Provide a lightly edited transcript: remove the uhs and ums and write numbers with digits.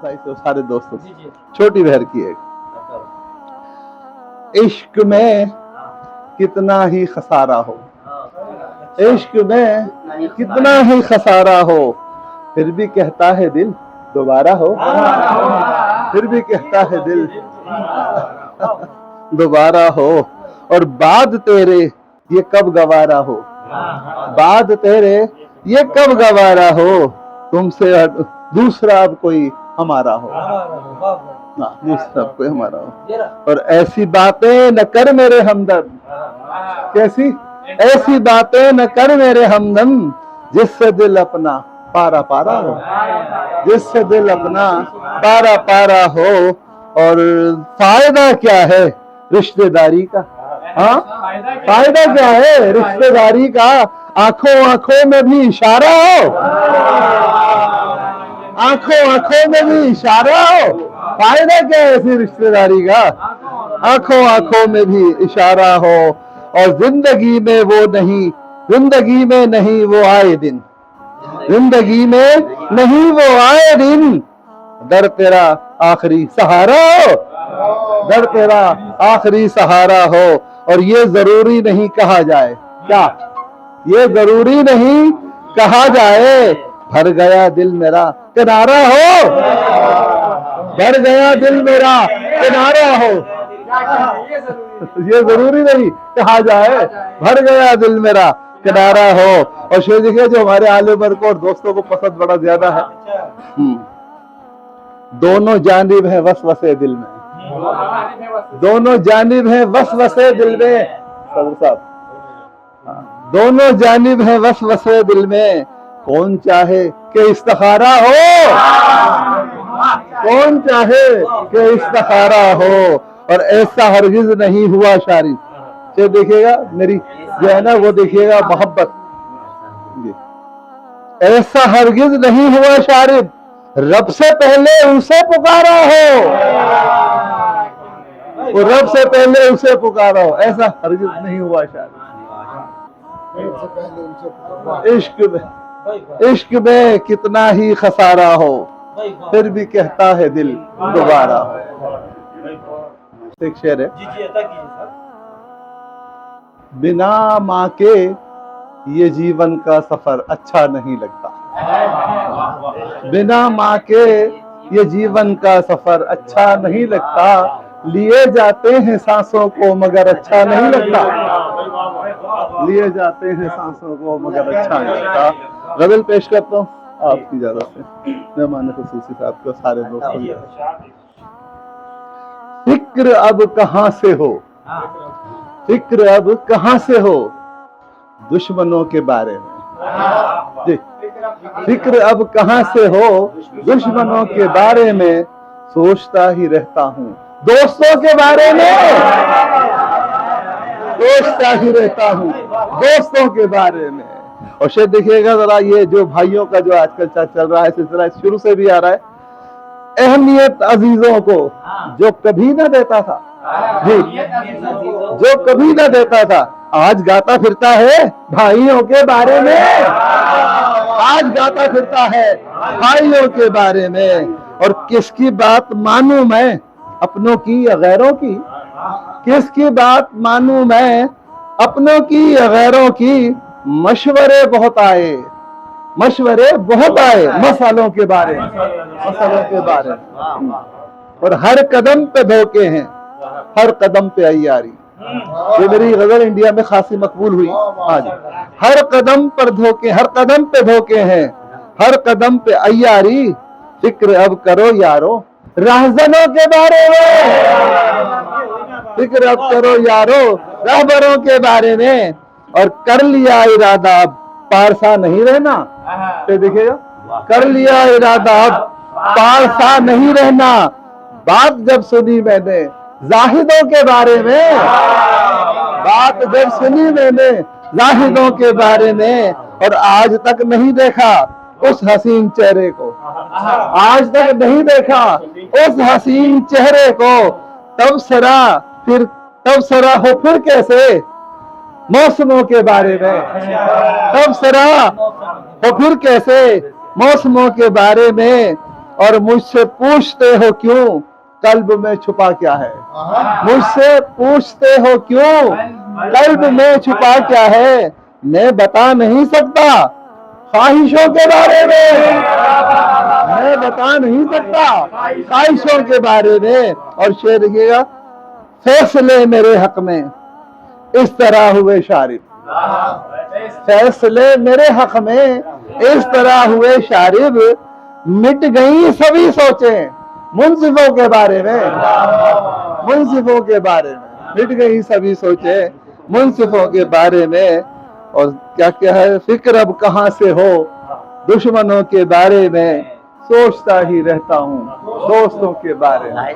भाई से सारे दोस्तों से, छोटी बहर की एक, इश्क में कितना ही खसारा हो, इश्क में कितना ही खसारा हो, फिर भी कहता है दिल दोबारा हो, फिर भी कहता है दिल दोबारा हो। और बाद तेरे ये कब गवारा हो, बाद तेरे ये कब गवारा हो, तुमसे दूसरा अब कोई हमारा हो, दूसरा अब कोई हमारा हो। और ऐसी बातें न कर मेरे हमदर्द, कैसी ऐसी बातें न कर मेरे हमदम, जिससे दिल अपना पारा पारा हो, जिससे दिल अपना पारा पारा हो। और फायदा क्या है रिश्तेदारी का, हाँ फायदा क्या है रिश्तेदारी का, आंखों आंखों में भी इशारा हो, आंखों आंखों में भी इशारा हो। फायदा क्या है ऐसी रिश्तेदारी का, आंखों आंखों में भी इशारा हो। और जिंदगी में वो नहीं, जिंदगी में नहीं वो आए दिन, जिंदगी में नहीं वो आए दिन, दर तेरा आखिरी सहारा हो, दर तेरा आखिरी सहारा हो। और ये जरूरी नहीं कहा जाए, क्या ये जरूरी नहीं कहा जाए, भर गया दिल मेरा किनारा हो, भर गया दिल मेरा किनारा हो, ये जरूरी नहीं कहा जाए, भर गया दिल मेरा किनारा हो। और शेर देखिए जो हमारे आले बर को और दोस्तों को पसंद बड़ा ज्यादा है, दोनों जानिब है वसवसे दिल में, दोनों जानिब है वसवसे दिल में, सदर साहब दोनों जानिब है वसवसे दिल में, कौन चाहे कि इस्तिखारा हो, कौन चाहे कि इस्तिखारा हो। और ऐसा हरगिज नहीं हुआ शारिद, ये देखिएगा मेरी जो है ना वो देखिएगा मोहब्बत, ऐसा हरगिज नहीं हुआ शारिद, रब से पहले उसे पुकारा हो, वो रब से पहले उसे पुकारा हो, ऐसा हरगिज नहीं हुआ शारिद। इश्क में, इश्क में कितना ही खसारा हो, फिर भी कहता है दिल दोबारा हो। एक शेर है, बिना माँ के ये जीवन का सफर अच्छा नहीं लगता, बिना माँ के ये जीवन का सफर अच्छा नहीं लगता, लिए जाते हैं सांसों को मगर अच्छा नहीं लगता, लिए जाते हैं सांसों को मगर अच्छा नहीं लगता। गजल पेश करता हूँ आपकी इजाजत से, मेहमान खुसूसी साहब को, सारे दोस्तों को। फिक्र अब कहाँ से हो, फिक्र अब कहाँ से हो, दुश्मनों के बारे में, फिक्र अब कहाँ से हो, दुश्मनों के बारे में, सोचता ही रहता हूँ दोस्तों के बारे में, सोचता ही रहता हूँ दोस्तों के बारे में। और शायद देखिएगा जरा ये जो भाइयों का जो आजकल चल रहा है सिलसिला, शुरू से भी आ रहा है, अहमियत अजीजों को जो कभी ना देता था जी, जो कभी ना देता था, आज गाता फिरता है भाइयों के बारे में, आज गाता फिरता है भाइयों के बारे में। और किसकी बात मानूं मैं अपनों की या गैरों की, किसकी बात मानूं मैं अपनों की या गैरों की, मशवरे बहुत आए, मशवरे बहुत आए मसालों के बारे में, मसालों के बारे में। और हर कदम पे धोखे हैं, हर कदम पे अय्यारी, ये मेरी गजल इंडिया में खासी मकबूल हुई आज। हर कदम पर धोखे, हर कदम पे धोखे हैं, हर कदम पे अय्यारी, फिक्र अब करो यारो राहजनों के बारे में, फिक्र अब करो यारो रहबरों के बारे में। और कर लिया इरादा अब पारसा नहीं रहना, तो देखिएगा, कर लिया इरादा अब पारसा नहीं रहना, बात जब सुनी मैंने जाहिदों के बारे में, बात जब सुनी मैंने जाहिदों के बारे में, और आज तक नहीं देखा उस हसीन चेहरे को, आज तक नहीं देखा उस हसीन चेहरे को, तब सरा हो फिर कैसे मौसमों के बारे में, तब सरा हो फिर कैसे मौसमों के बारे में। اور مجھ سے پوچھتے ہو کیوں قلب میں چھپا کیا ہے، مجھ سے پوچھتے ہو کیوں قلب میں چھپا کیا ہے، میں بتا نہیں سکتا خواہشوں کے بارے میں، میں بتا نہیں سکتا خواہشوں کے بارے میں۔ اور شعر دیکھیے گا، فیصلے میرے حق میں اس طرح ہوئے شارب، فیصلے میرے حق میں اس طرح ہوئے شارب، مٹ گئی سبھی سوچیں منصفوں کے بارے میں، منصفوں کے بارے میں مٹ گئی سبھی سوچیں منصفوں کے بارے میں۔ اور کیا کیا ہے، فکر اب کہاں سے ہو دشمنوں کے بارے میں، سوچتا ہی رہتا ہوں دوستوں کے بارے میں۔